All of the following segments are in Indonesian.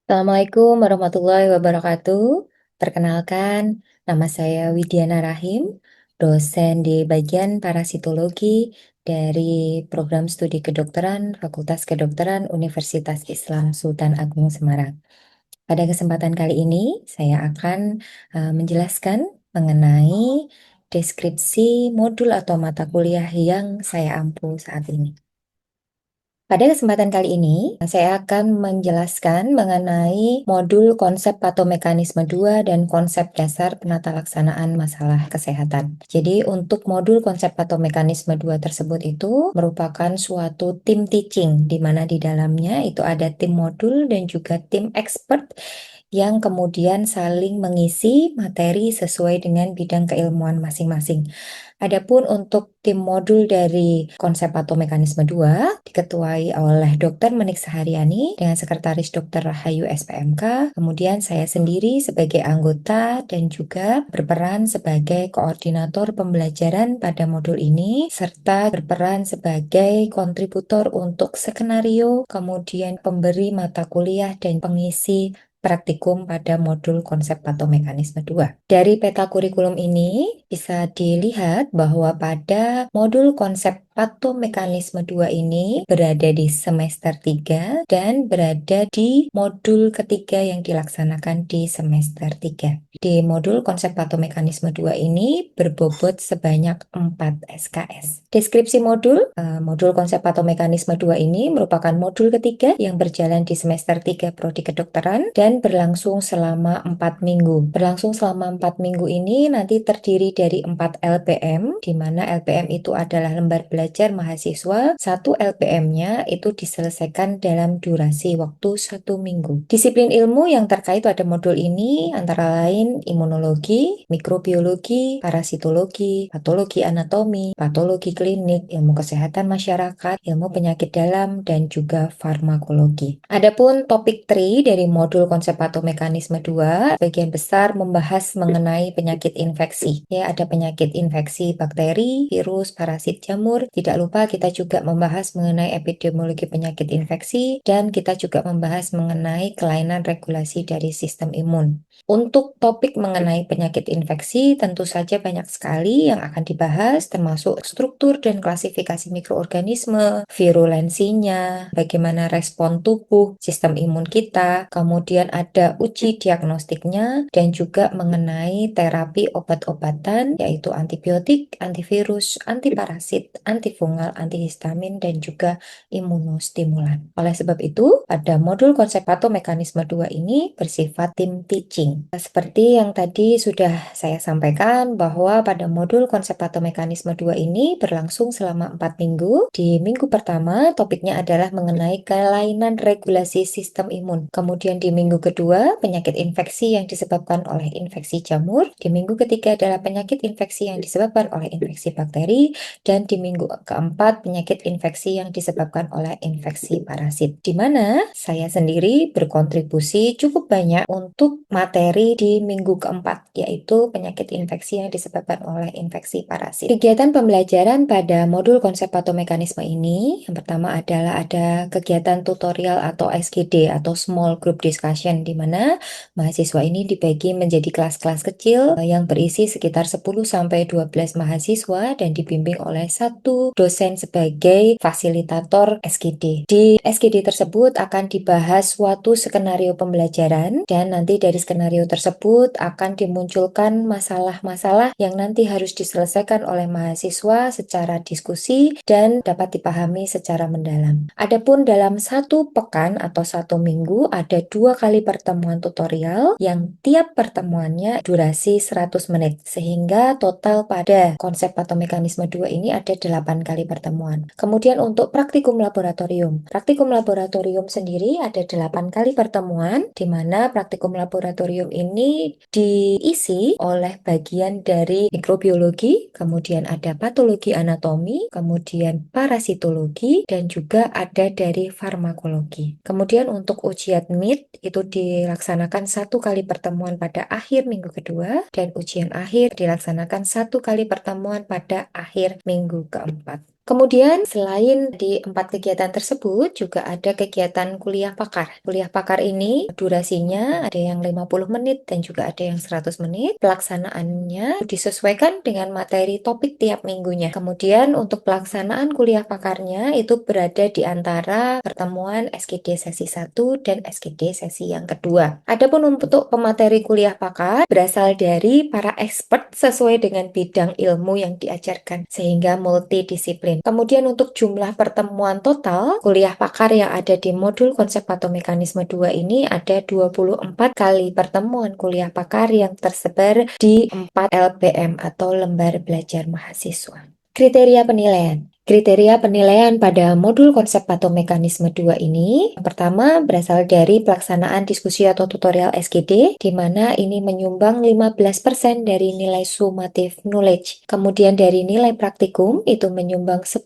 Assalamualaikum warahmatullahi wabarakatuh. Perkenalkan, nama saya Widiana Rahim, dosen di bagian parasitologi dari program studi kedokteran Fakultas Kedokteran Universitas Islam Sultan Agung Semarang. Pada kesempatan kali ini, saya akan menjelaskan mengenai deskripsi modul atau mata kuliah yang saya ampu saat ini. Pada kesempatan kali ini, saya akan menjelaskan mengenai modul konsep patomekanisme 2 dan konsep dasar penata laksanaan masalah kesehatan. Jadi, untuk modul konsep patomekanisme 2 tersebut itu merupakan suatu tim teaching, di mana di dalamnya itu ada tim modul dan juga tim expert yang kemudian saling mengisi materi sesuai dengan bidang keilmuan masing-masing. Adapun untuk tim modul dari konsep patomekanisme 2 diketuai oleh Dr. Menik Sahariani dengan Sekretaris Dr. Rahayu SPMK, kemudian saya sendiri sebagai anggota dan juga berperan sebagai koordinator pembelajaran pada modul ini, serta berperan sebagai kontributor untuk skenario, kemudian pemberi mata kuliah dan pengisi praktikum pada modul konsep patomekanisme 2. Dari peta kurikulum ini bisa dilihat bahwa pada modul konsep patomekanisme 2 ini berada di semester 3 dan berada di modul ketiga yang dilaksanakan di semester 3. Di modul konsep patomekanisme 2 ini berbobot sebanyak 4 SKS. Deskripsi modul konsep patomekanisme 2 ini merupakan modul ketiga yang berjalan di semester 3 Prodi Kedokteran dan berlangsung selama 4 minggu. Berlangsung selama 4 minggu ini nanti terdiri dari 4 LPM, di mana LPM itu adalah lembar belajar mahasiswa. Satu LPM-nya itu diselesaikan dalam durasi waktu 1 minggu. Disiplin ilmu yang terkait pada modul ini antara lain imunologi, mikrobiologi, parasitologi, patologi anatomi, patologi klinik, ilmu kesehatan masyarakat, ilmu penyakit dalam, dan juga farmakologi. Adapun topik 3 dari modul konsep patomekanisme 2, bagian besar membahas mengenai penyakit infeksi. Ya, ada penyakit infeksi bakteri, virus, parasit, jamur. Tidak lupa kita juga membahas mengenai epidemiologi penyakit infeksi dan kita juga membahas mengenai kelainan regulasi dari sistem imun. Untuk topik mengenai penyakit infeksi tentu saja banyak sekali yang akan dibahas termasuk struktur dan klasifikasi mikroorganisme, virulensinya, bagaimana respon tubuh, sistem imun kita, kemudian ada uji diagnostiknya dan juga mengenai terapi obat-obatan yaitu antibiotik, antivirus, antiparasit, antifungal, antihistamin dan juga imunostimulan. Oleh sebab itu, pada modul konsep patomekanisme 2 ini bersifat tim teaching. Seperti yang tadi sudah saya sampaikan bahwa pada modul konsep patomekanisme 2 ini berlangsung selama 4 minggu. Di minggu pertama topiknya adalah mengenai kelainan regulasi sistem imun. Kemudian di minggu kedua penyakit infeksi yang disebabkan oleh infeksi jamur. Di minggu ketiga adalah penyakit infeksi yang disebabkan oleh infeksi bakteri. Dan di minggu keempat penyakit infeksi yang disebabkan oleh infeksi parasit. Di mana saya sendiri berkontribusi cukup banyak untuk materi di minggu keempat, yaitu penyakit infeksi yang disebabkan oleh infeksi parasit. Kegiatan pembelajaran pada modul konsep patomekanisme ini, yang pertama adalah ada kegiatan tutorial atau SGD atau Small Group Discussion, di mana mahasiswa ini dibagi menjadi kelas-kelas kecil yang berisi sekitar 10-12 mahasiswa dan dibimbing oleh satu dosen sebagai fasilitator SGD. Di SGD tersebut akan dibahas suatu skenario pembelajaran dan nanti dari skenario tersebut akan dimunculkan masalah-masalah yang nanti harus diselesaikan oleh mahasiswa secara diskusi dan dapat dipahami secara mendalam. Adapun dalam satu pekan atau 1 minggu ada 2 kali pertemuan tutorial yang tiap pertemuannya durasi 100 menit sehingga total pada konsep patomekanisme 2 ini ada 8 kali pertemuan. Kemudian untuk praktikum laboratorium. Praktikum laboratorium sendiri ada 8 kali pertemuan di mana praktikum laboratorium ini diisi oleh bagian dari mikrobiologi, kemudian ada patologi anatomi, kemudian parasitologi, dan juga ada dari farmakologi. Kemudian untuk ujian MIT itu dilaksanakan 1 kali pertemuan pada akhir minggu kedua dan ujian akhir dilaksanakan 1 kali pertemuan pada akhir minggu keempat. Kemudian selain di 4 kegiatan tersebut juga ada kegiatan kuliah pakar. Kuliah pakar ini durasinya ada yang 50 menit dan juga ada yang 100 menit. Pelaksanaannya disesuaikan dengan materi topik tiap minggunya. Kemudian untuk pelaksanaan kuliah pakarnya itu berada di antara pertemuan SKD sesi 1 dan SKD sesi yang kedua. Adapun untuk pemateri kuliah pakar berasal dari para expert sesuai dengan bidang ilmu yang diajarkan sehingga multidisiplin. Kemudian untuk jumlah pertemuan total kuliah pakar yang ada di modul konsep atau mekanisme 2 ini ada 24 kali pertemuan kuliah pakar yang tersebar di 4 LBM atau lembar belajar mahasiswa. Kriteria penilaian. Kriteria penilaian pada modul konsep atau mekanisme 2 ini yang pertama berasal dari pelaksanaan diskusi atau tutorial SGD di mana ini menyumbang 15% dari nilai summative knowledge. Kemudian dari nilai praktikum itu menyumbang 10%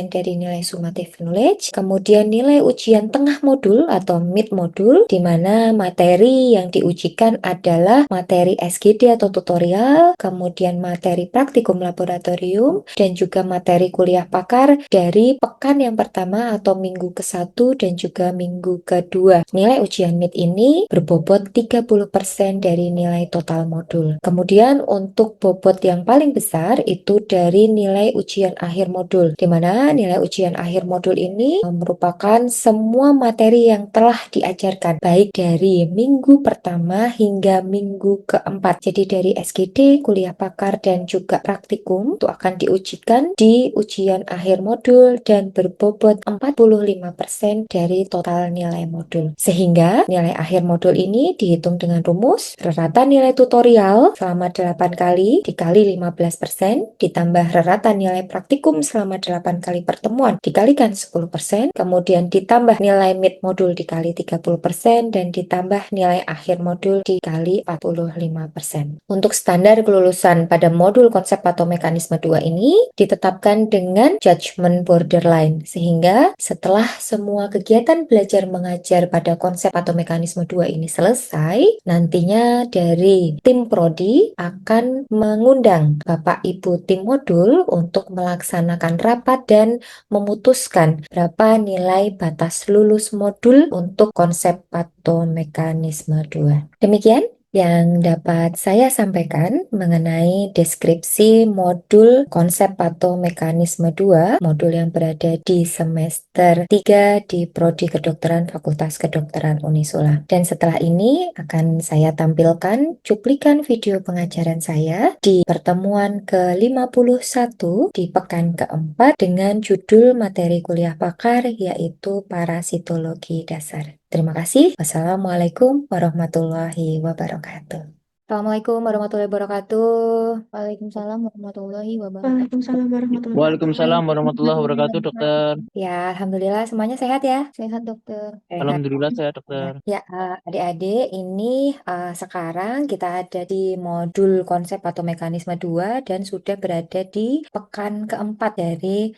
dari nilai summative knowledge. Kemudian nilai ujian tengah modul atau mid modul di mana materi yang diujikan adalah materi SGD atau tutorial, kemudian materi praktikum laboratorium dan juga materi kuliah pakar dari pekan yang pertama atau minggu ke-1 dan juga minggu kedua. Nilai ujian mid ini berbobot 30% dari nilai total modul. Kemudian untuk bobot yang paling besar itu dari nilai ujian akhir modul, di mana nilai ujian akhir modul ini merupakan semua materi yang telah diajarkan, baik dari minggu pertama hingga minggu keempat. Jadi dari SGD, kuliah pakar, dan juga praktikum itu akan diujikan di ujian akhir modul dan berbobot 45% dari total nilai modul. Sehingga nilai akhir modul ini dihitung dengan rumus reratan nilai tutorial selama 8 kali dikali 15% ditambah reratan nilai praktikum selama 8 kali pertemuan dikalikan 10%, kemudian ditambah nilai mid modul dikali 30% dan ditambah nilai akhir modul dikali 45%. Untuk standar kelulusan pada modul konsep atau mekanisme 2 ini ditetapkan dengan judgment borderline, sehingga setelah semua kegiatan belajar mengajar pada konsep atau mekanisme 2 ini selesai, nantinya dari tim prodi akan mengundang Bapak Ibu tim modul untuk melaksanakan rapat dan memutuskan berapa nilai batas lulus modul untuk konsep atau mekanisme 2. Demikian yang dapat saya sampaikan mengenai deskripsi modul konsep atau mekanisme 2, modul yang berada di semester 3 di Prodi Kedokteran Fakultas Kedokteran Unisula. Dan setelah ini akan saya tampilkan cuplikan video pengajaran saya di pertemuan ke-51 di pekan keempat dengan judul materi kuliah pakar yaitu parasitologi dasar. Terima kasih. Wassalamualaikum warahmatullahi wabarakatuh. Assalamualaikum warahmatullahi wabarakatuh. Waalaikumsalam warahmatullahi wabarakatuh. Waalaikumsalam warahmatullahi Waalaikumsalam warahmatullahi wabarakatuh, dokter. Ya, alhamdulillah semuanya sehat ya. Sehat, dokter. Sehat. Alhamdulillah saya, dokter. Ya, adik-adik, ini sekarang kita ada di modul konsep atau mekanisme 2 dan sudah berada di pekan keempat dari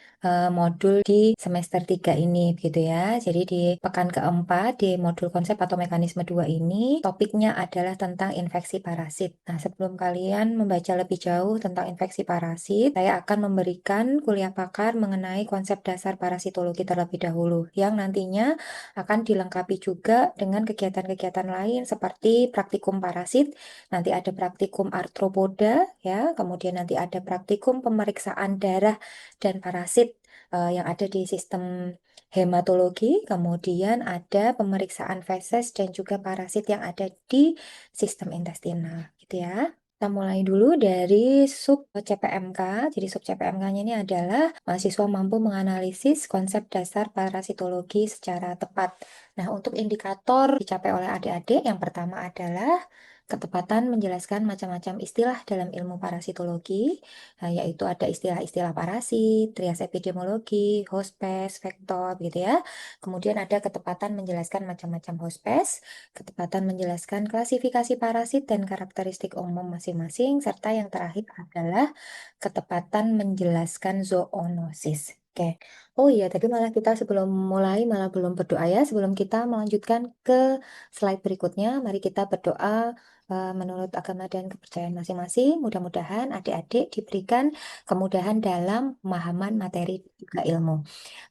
modul di semester 3 ini, begitu ya. Jadi di pekan keempat di modul konsep atau mekanisme 2 ini, topiknya adalah tentang infeksi parasit. Nah, sebelum kalian membaca lebih jauh tentang infeksi parasit, saya akan memberikan kuliah pakar mengenai konsep dasar parasitologi terlebih dahulu, yang nantinya akan dilengkapi juga dengan kegiatan-kegiatan lain seperti praktikum parasit, nanti ada praktikum arthropoda ya, kemudian nanti ada praktikum pemeriksaan darah dan parasit yang ada di sistem hematologi, kemudian ada pemeriksaan feses dan juga parasit yang ada di sistem intestinal gitu ya. Kita mulai dulu dari sub CPMK. Jadi sub CPMK-nya ini adalah mahasiswa mampu menganalisis konsep dasar parasitologi secara tepat. Nah, untuk indikator dicapai oleh adik-adik, yang pertama adalah ketepatan menjelaskan macam-macam istilah dalam ilmu parasitologi, yaitu ada istilah-istilah parasit, trias epidemiologi, hospes, vektor, gitu ya. Kemudian ada ketepatan menjelaskan macam-macam hospes, ketepatan menjelaskan klasifikasi parasit dan karakteristik umum masing-masing, serta yang terakhir adalah ketepatan menjelaskan zoonosis. Oke. Oh iya, tadi malah kita sebelum mulai malah belum berdoa ya. Sebelum kita melanjutkan ke slide berikutnya, mari kita berdoa menurut agama dan kepercayaan masing-masing. Mudah-mudahan adik-adik diberikan kemudahan dalam pemahaman materi juga ilmu.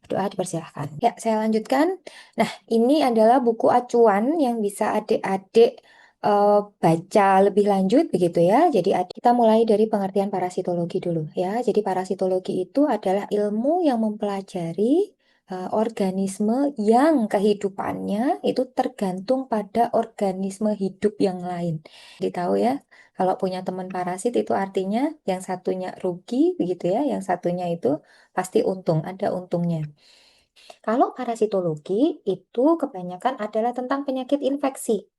Doa dipersilahkan. Ya, saya lanjutkan. Nah, ini adalah buku acuan yang bisa adik-adik baca lebih lanjut begitu ya. Jadi kita mulai dari pengertian parasitologi dulu ya. Jadi parasitologi itu adalah ilmu yang mempelajari organisme yang kehidupannya itu tergantung pada organisme hidup yang lain. Jadi tahu ya, kalau punya teman parasit itu artinya yang satunya rugi begitu ya, yang satunya itu pasti untung, ada untungnya. Kalau parasitologi itu kebanyakan adalah tentang penyakit infeksi.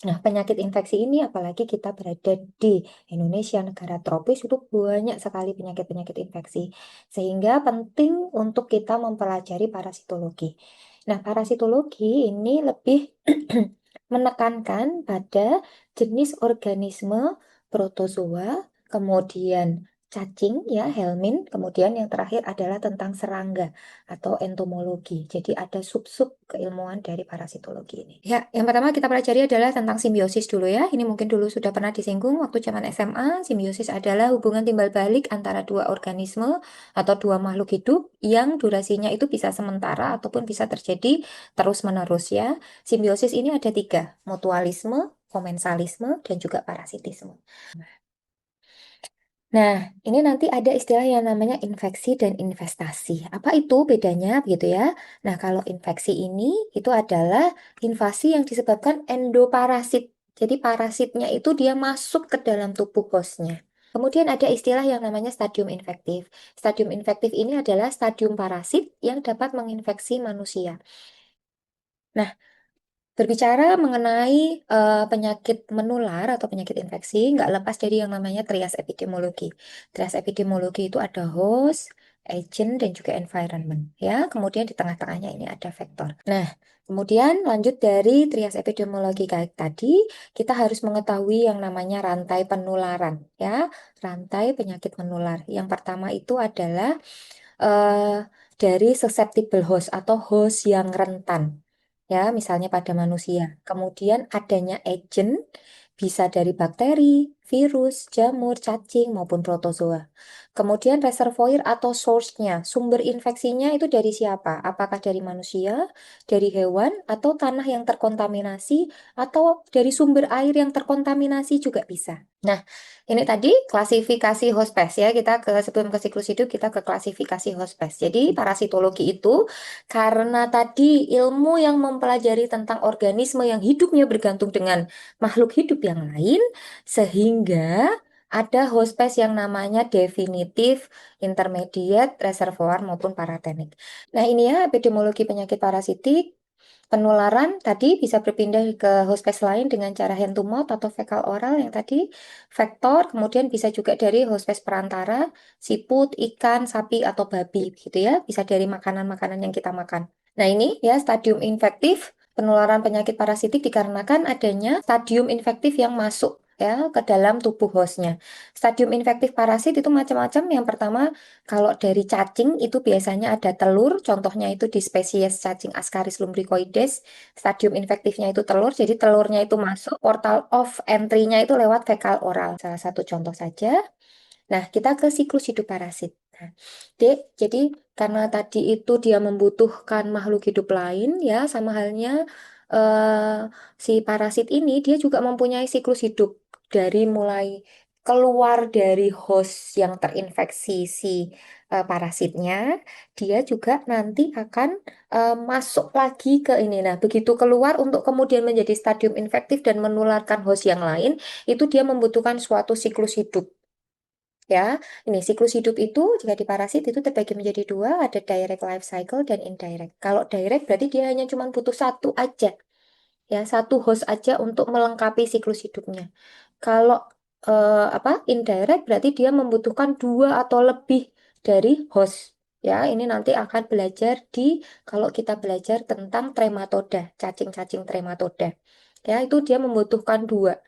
Nah, penyakit infeksi ini apalagi kita berada di Indonesia, negara tropis, itu banyak sekali penyakit-penyakit infeksi. Sehingga penting untuk kita mempelajari parasitologi. Nah, parasitologi ini lebih menekankan pada jenis organisme protozoa, kemudian cacing ya, helmin, kemudian yang terakhir adalah tentang serangga atau entomologi. Jadi ada sub-sub keilmuan dari parasitologi ini. Ya, yang pertama kita pelajari adalah tentang simbiosis dulu ya. Ini mungkin dulu sudah pernah disinggung waktu zaman SMA. Simbiosis adalah hubungan timbal balik antara dua organisme atau dua makhluk hidup yang durasinya itu bisa sementara ataupun bisa terjadi terus-menerus ya. Simbiosis ini ada tiga, mutualisme, komensalisme, dan juga parasitisme. Nah, ini nanti ada istilah yang namanya infeksi dan investasi. Apa itu bedanya begitu ya? Nah, kalau infeksi ini itu adalah invasi yang disebabkan endoparasit. Jadi parasitnya itu dia masuk ke dalam tubuh hostnya. Kemudian ada istilah yang namanya stadium infektif. Stadium infektif ini adalah stadium parasit yang dapat menginfeksi manusia. Nah, berbicara mengenai penyakit menular atau penyakit infeksi, nggak lepas dari yang namanya trias epidemiologi. Trias epidemiologi itu ada host, agent, dan juga environment. Ya, kemudian di tengah-tengahnya ini ada vektor. Nah, kemudian lanjut dari trias epidemiologi kayak tadi, kita harus mengetahui yang namanya rantai penularan. Ya, rantai penyakit menular. Yang pertama itu adalah eh, dari susceptible host atau host yang rentan. Ya, misalnya pada manusia. Kemudian adanya agent bisa dari bakteri, virus, jamur, cacing maupun protozoa. Kemudian reservoir atau source-nya, sumber infeksinya itu dari siapa? Apakah dari manusia, dari hewan, atau tanah yang terkontaminasi, atau dari sumber air yang terkontaminasi juga bisa. Nah, ini tadi klasifikasi hospes ya. Kita sebelum ke siklus hidup kita ke klasifikasi hospes. Jadi parasitologi itu karena tadi ilmu yang mempelajari tentang organisme yang hidupnya bergantung dengan makhluk hidup yang lain, sehingga ada hospes yang namanya definitif, intermediate, reservoir maupun paratenik. Nah ini ya epidemiologi penyakit parasitik. Penularan tadi bisa berpindah ke hospes lain dengan cara hand to mouth atau fekal oral yang tadi. Vektor, kemudian bisa juga dari hospes perantara, siput, ikan, sapi, atau babi gitu ya. Bisa dari makanan-makanan yang kita makan. Nah ini ya stadium infektif, penularan penyakit parasitik dikarenakan adanya stadium infektif yang masuk ya ke dalam tubuh hostnya. Stadium infektif parasit itu macam-macam. Yang pertama, kalau dari cacing itu biasanya ada telur, contohnya itu di spesies cacing Ascaris lumbricoides. Stadium infektifnya itu telur, jadi telurnya itu masuk, portal of entry-nya itu lewat fekal oral. Salah satu contoh saja. Nah, kita ke siklus hidup parasit. Nah, Dek, jadi karena tadi itu dia membutuhkan makhluk hidup lain ya, sama halnya si parasit ini dia juga mempunyai siklus hidup dari mulai keluar dari host yang terinfeksi si parasitnya, dia juga nanti akan masuk lagi ke ini. Nah, begitu keluar untuk kemudian menjadi stadium infektif dan menularkan host yang lain, itu dia membutuhkan suatu siklus hidup. Ya, ini siklus hidup itu jika di parasit itu terbagi menjadi dua, ada direct life cycle dan indirect. Kalau direct berarti dia hanya cuma butuh satu aja, ya satu host aja untuk melengkapi siklus hidupnya. Kalau indirect berarti dia membutuhkan dua atau lebih dari host. Ya, ini nanti akan belajar kalau kita belajar tentang trematoda, cacing-cacing trematoda. Ya, itu dia membutuhkan dua.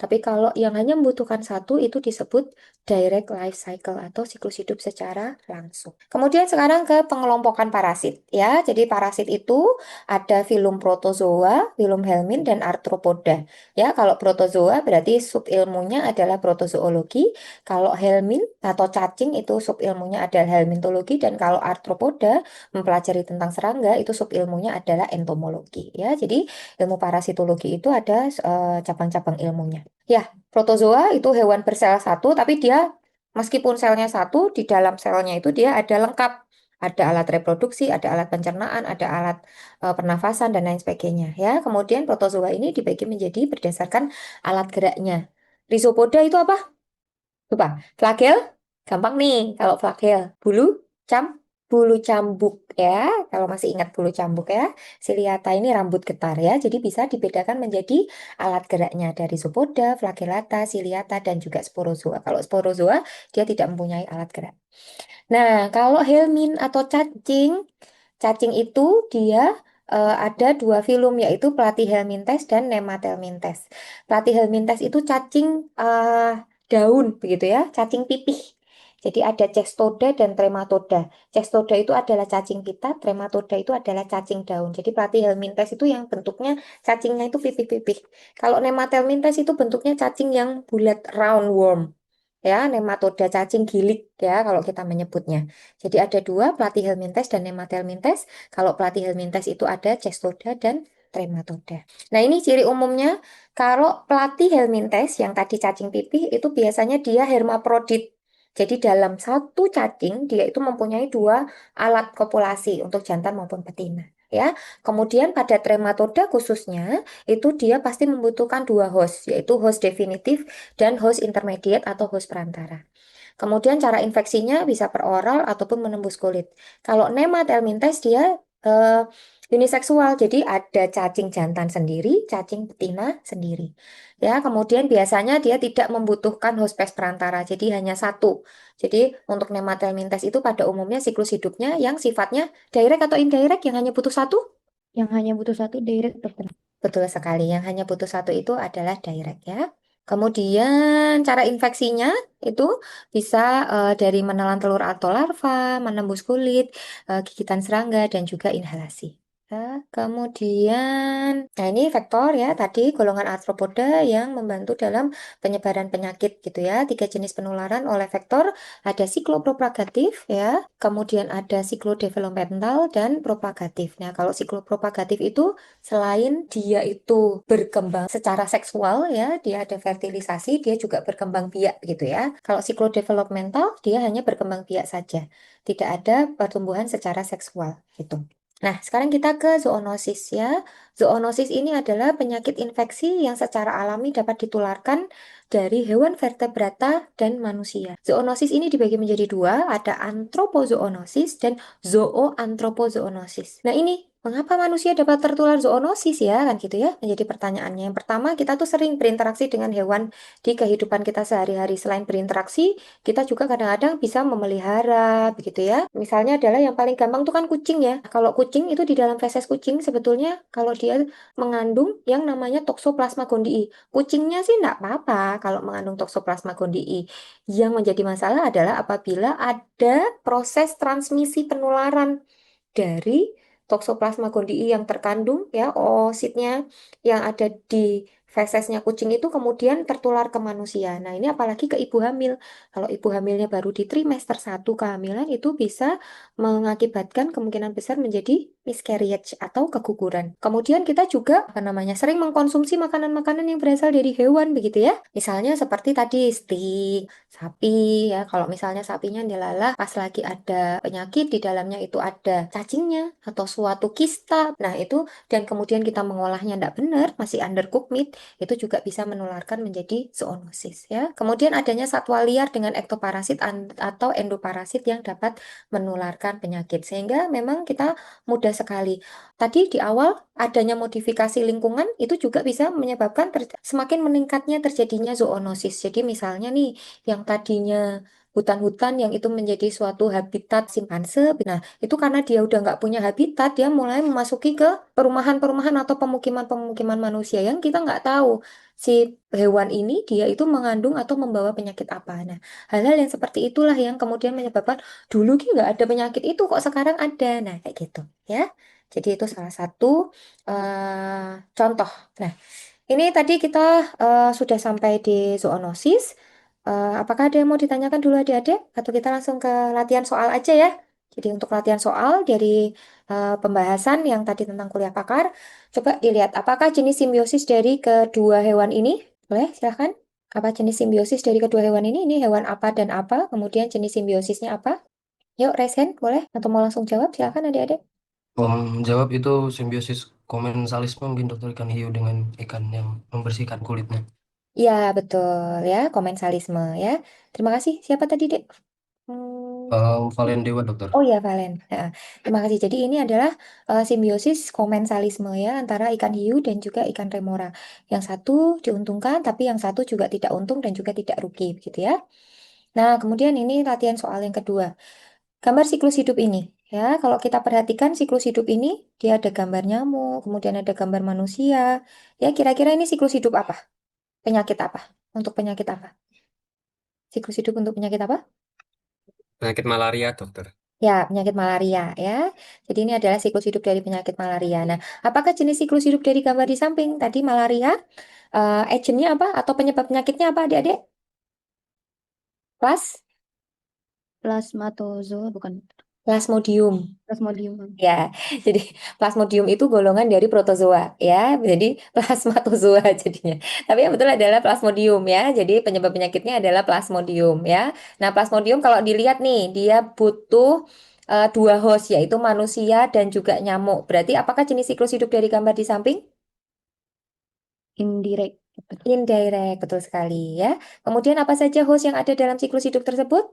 Tapi kalau yang hanya membutuhkan satu itu disebut direct life cycle atau siklus hidup secara langsung. Kemudian sekarang ke pengelompokan parasit ya. Jadi parasit itu ada filum protozoa, filum helmin dan arthropoda. Ya, kalau protozoa berarti subilmunya adalah protozoologi. Kalau helmin atau cacing itu subilmunya adalah helmintologi dan kalau arthropoda mempelajari tentang serangga itu subilmunya adalah entomologi ya. Jadi ilmu parasitologi itu ada cabang-cabang ilmunya. Ya, protozoa itu hewan bersel satu, tapi dia meskipun selnya satu, di dalam selnya itu dia ada lengkap. Ada alat reproduksi, ada alat pencernaan, ada alat pernafasan, dan lain sebagainya. Ya, kemudian protozoa ini dibagi menjadi berdasarkan alat geraknya. Rhizopoda itu apa? Lupa. Flagel? Gampang nih. Kalau flagel. Cam, bulu cambuk ya. Kalau masih ingat bulu cambuk ya. Ciliata ini rambut getar ya. Jadi bisa dibedakan menjadi alat geraknya dari Rhizopoda, flagellata, ciliata, dan juga sporozoa. Kalau sporozoa, dia tidak mempunyai alat gerak. Nah, kalau helmin atau cacing, cacing itu dia ada dua filum yaitu Platyhelminthes dan Nemathelminthes. Platyhelminthes itu cacing daun begitu ya, cacing pipih. Jadi ada cestoda dan trematoda. Cestoda itu adalah cacing pita, trematoda itu adalah cacing daun. Jadi Platyhelminthes itu yang bentuknya cacingnya itu pipih-pipih. Kalau Nemathelminthes itu bentuknya cacing yang bulat roundworm ya, nematoda cacing gilik ya kalau kita menyebutnya. Jadi ada dua, Platyhelminthes dan Nemathelminthes. Kalau Platyhelminthes itu ada cestoda dan trematoda. Nah, ini ciri umumnya. Kalau Platyhelminthes yang tadi cacing pipih itu biasanya dia hermaprodit. Jadi dalam satu cacing dia itu mempunyai dua alat kopulasi untuk jantan maupun betina. Ya, kemudian pada trematoda khususnya itu dia pasti membutuhkan dua host, yaitu host definitif dan host intermediate atau host perantara. Kemudian cara infeksinya bisa per oral ataupun menembus kulit. Kalau Nemathelminthes dia uniseksual, jadi ada cacing jantan sendiri, cacing betina sendiri. Ya, kemudian biasanya dia tidak membutuhkan hospes perantara, jadi hanya satu. Jadi untuk Nemathelminthes itu pada umumnya siklus hidupnya yang sifatnya direct atau indirect yang hanya butuh satu. Yang hanya butuh satu direct, dokter. Betul sekali, yang hanya butuh satu itu adalah direct ya. Kemudian cara infeksinya itu bisa dari menelan telur atau larva, menembus kulit, gigitan serangga, dan juga inhalasi. Ya, kemudian, nah ini vektor ya, tadi golongan arthropoda yang membantu dalam penyebaran penyakit gitu ya. Tiga jenis penularan oleh vektor, ada siklopropagatif ya, kemudian ada siklodevelopmental dan propagatif. Nah, kalau siklopropagatif itu selain dia itu berkembang secara seksual ya, dia ada fertilisasi, dia juga berkembang biak gitu ya. Kalau siklodevelopmental dia hanya berkembang biak saja, tidak ada pertumbuhan secara seksual gitu. Nah, sekarang kita ke zoonosis ya. Zoonosis ini adalah penyakit infeksi yang secara alami dapat ditularkan dari hewan vertebrata dan manusia. Zoonosis ini dibagi menjadi dua, ada antropozoonosis dan zooantropozoonosis. Nah, ini mengapa manusia dapat tertular zoonosis ya, kan gitu ya, menjadi pertanyaannya. Yang pertama, kita tuh sering berinteraksi dengan hewan di kehidupan kita sehari-hari. Selain berinteraksi, kita juga kadang-kadang bisa memelihara, begitu ya. Misalnya adalah yang paling gampang tuh kan kucing ya. Kalau kucing itu di dalam feses kucing sebetulnya kalau dia mengandung yang namanya Toxoplasma gondii. Kucingnya sih enggak apa-apa kalau mengandung Toxoplasma gondii. Yang menjadi masalah adalah apabila ada proses transmisi penularan dari Toxoplasma gondii yang terkandung ya oositnya yang ada di fesesnya kucing itu kemudian tertular ke manusia. Nah, ini apalagi ke ibu hamil. Kalau ibu hamilnya baru di trimester 1 kehamilan itu bisa mengakibatkan kemungkinan besar menjadi miscarriage atau keguguran. Kemudian kita juga apa namanya sering mengkonsumsi makanan-makanan yang berasal dari hewan begitu ya. Misalnya seperti tadi steak, sapi ya. Kalau misalnya sapinya dilalah pas lagi ada penyakit di dalamnya itu ada cacingnya atau suatu kista. Nah, itu dan kemudian kita mengolahnya tidak benar, masih undercooked meat, itu juga bisa menularkan menjadi zoonosis ya. Kemudian adanya satwa liar dengan ektoparasit atau endoparasit yang dapat menularkan penyakit sehingga memang kita mudah sekali. Tadi di awal adanya modifikasi lingkungan itu juga bisa menyebabkan semakin meningkatnya terjadinya zoonosis. Jadi misalnya nih yang tadinya hutan-hutan yang itu menjadi suatu habitat simpanse. Nah, itu karena dia udah nggak punya habitat, dia mulai memasuki ke perumahan-perumahan atau pemukiman-pemukiman manusia yang kita nggak tahu si hewan ini dia itu mengandung atau membawa penyakit apa. Nah, hal-hal yang seperti itulah yang kemudian menyebabkan dulu ki nggak ada penyakit itu kok sekarang ada. Nah, kayak gitu ya. Jadi itu salah satu contoh. Nah, ini tadi kita sudah sampai di zoonosis. Apakah ada yang mau ditanyakan dulu adik-adik? Atau kita langsung ke latihan soal aja ya? Jadi untuk latihan soal dari pembahasan yang tadi tentang kuliah pakar, coba dilihat apakah jenis simbiosis dari kedua hewan ini? Boleh, silahkan. Apa jenis simbiosis dari kedua hewan ini? Ini hewan apa dan apa? Kemudian jenis simbiosisnya apa? Yuk, raise hand, boleh? Atau mau langsung jawab? Silahkan adik-adik. Jawab itu simbiosis komensalisme mungkin dokter, ikan hiu dengan ikan yang membersihkan kulitnya. Iya, betul ya, komensalisme ya. Terima kasih. Siapa tadi, Dek? Valen dewa dokter. Oh ya, Valen. Ya, terima kasih. Jadi ini adalah simbiosis komensalisme ya antara ikan hiu dan juga ikan remora. Yang satu diuntungkan, tapi yang satu juga tidak untung dan juga tidak rugi, begitu ya. Nah, kemudian ini latihan soal yang kedua. Gambar siklus hidup ini. Ya, kalau kita perhatikan siklus hidup ini, dia ada gambar nyamuk, kemudian ada gambar manusia. Ya, kira-kira ini siklus hidup apa? Penyakit apa? Untuk penyakit apa? Siklus hidup untuk penyakit apa? Penyakit malaria dokter. Ya, penyakit malaria ya. Jadi ini adalah siklus hidup dari penyakit malaria. Nah, apakah jenis siklus hidup dari gambar di samping? Tadi malaria, agentnya apa? Atau penyebab penyakitnya apa, adik-adik? Plas, Plasmatozoa bukan plasmodium. Plasmodium. Ya, jadi plasmodium itu golongan dari protozoa ya. Jadi plasmatozoa jadinya. Tapi yang betul adalah plasmodium ya. Jadi penyebab penyakitnya adalah plasmodium ya. Nah, plasmodium kalau dilihat nih, dia butuh dua host yaitu manusia dan juga nyamuk. Berarti apakah jenis siklus hidup dari gambar di samping? Indirect. Dokter. Indirect, betul sekali ya. Kemudian apa saja host yang ada dalam siklus hidup tersebut?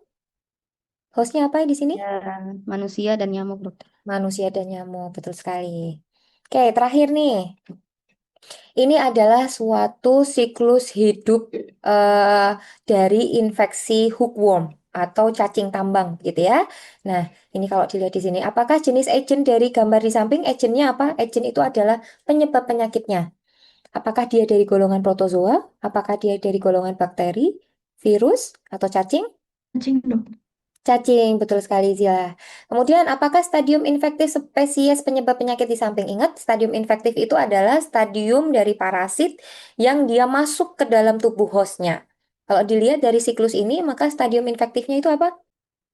Hostnya apa di sini? Ya, manusia dan nyamuk dokter. Manusia dan nyamuk, betul sekali. Oke, terakhir nih. Ini adalah suatu siklus hidup dari infeksi hookworm atau cacing tambang, gitu ya. Nah, ini kalau dilihat di sini, apakah jenis agent dari gambar di samping? Agentnya apa? Agent itu adalah penyebab penyakitnya. Apakah dia dari golongan protozoa? Apakah dia dari golongan bakteri, virus, atau cacing? Cacing dokter. Cacing, betul sekali Zila. Kemudian, apakah stadium infektif spesies penyebab penyakit di samping? Ingat, stadium infektif itu adalah stadium dari parasit yang dia masuk ke dalam tubuh hostnya. Kalau dilihat dari siklus ini, maka stadium infektifnya itu apa?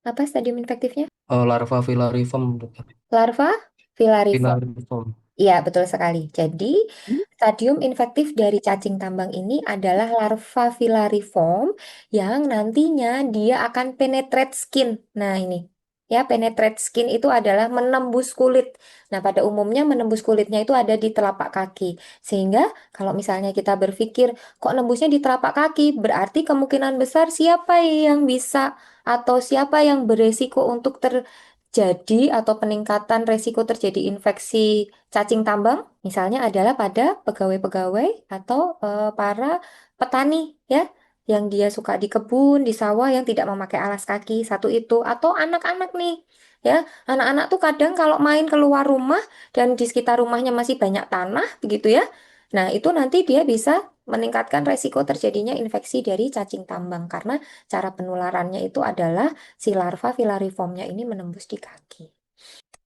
Apa stadium infektifnya? Larva filariform dokter. Larva filariform. Filariform. Iya, betul sekali. Jadi, stadium infektif dari cacing tambang ini adalah larva filariform yang nantinya dia akan penetrate skin. Nah, ini. Ya, penetrate skin itu adalah menembus kulit. Nah, pada umumnya menembus kulitnya itu ada di telapak kaki. Sehingga kalau misalnya kita berpikir, kok nembusnya di telapak kaki? Berarti kemungkinan besar siapa yang bisa atau siapa yang beresiko untuk terjadi atau peningkatan resiko terjadi infeksi cacing tambang misalnya adalah pada pegawai-pegawai atau para petani ya yang dia suka di kebun, di sawah yang tidak memakai alas kaki satu itu atau anak-anak nih ya anak-anak tuh kadang kalau main keluar rumah dan di sekitar rumahnya masih banyak tanah begitu ya. Nah, itu nanti dia bisa meningkatkan resiko terjadinya infeksi dari cacing tambang karena cara penularannya itu adalah si larva filariformnya ini menembus di kaki.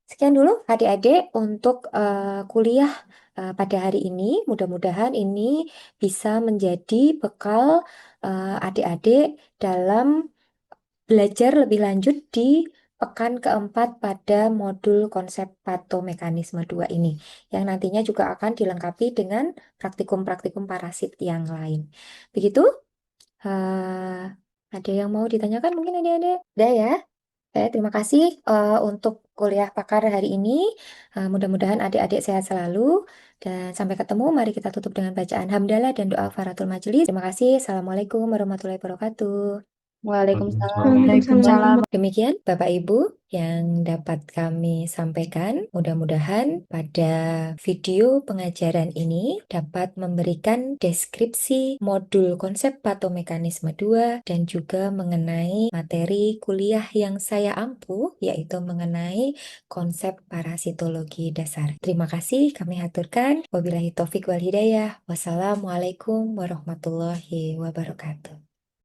Sekian dulu adik-adik untuk kuliah pada hari ini. Mudah-mudahan ini bisa menjadi bekal adik-adik dalam belajar lebih lanjut di pekan keempat pada modul konsep patomekanisme 2 ini. Yang nantinya juga akan dilengkapi dengan praktikum-praktikum parasit yang lain. Begitu? Ada yang mau ditanyakan mungkin adik-adik? Udah ya? Terima kasih untuk kuliah pakar hari ini. Mudah-mudahan adik-adik sehat selalu. Dan sampai ketemu, mari kita tutup dengan bacaan hamdalah dan doa faratul majelis. Terima kasih. Assalamualaikum warahmatullahi wabarakatuh. Waalaikumsalam. Waalaikumsalam. Demikian Bapak Ibu yang dapat kami sampaikan. Mudah-mudahan pada video pengajaran ini dapat memberikan deskripsi modul konsep patomekanisme 2 dan juga mengenai materi kuliah yang saya ampu, yaitu mengenai konsep parasitologi dasar. Terima kasih kami haturkan. Wabillahi taufik wal hidayah. Wassalamualaikum warahmatullahi wabarakatuh.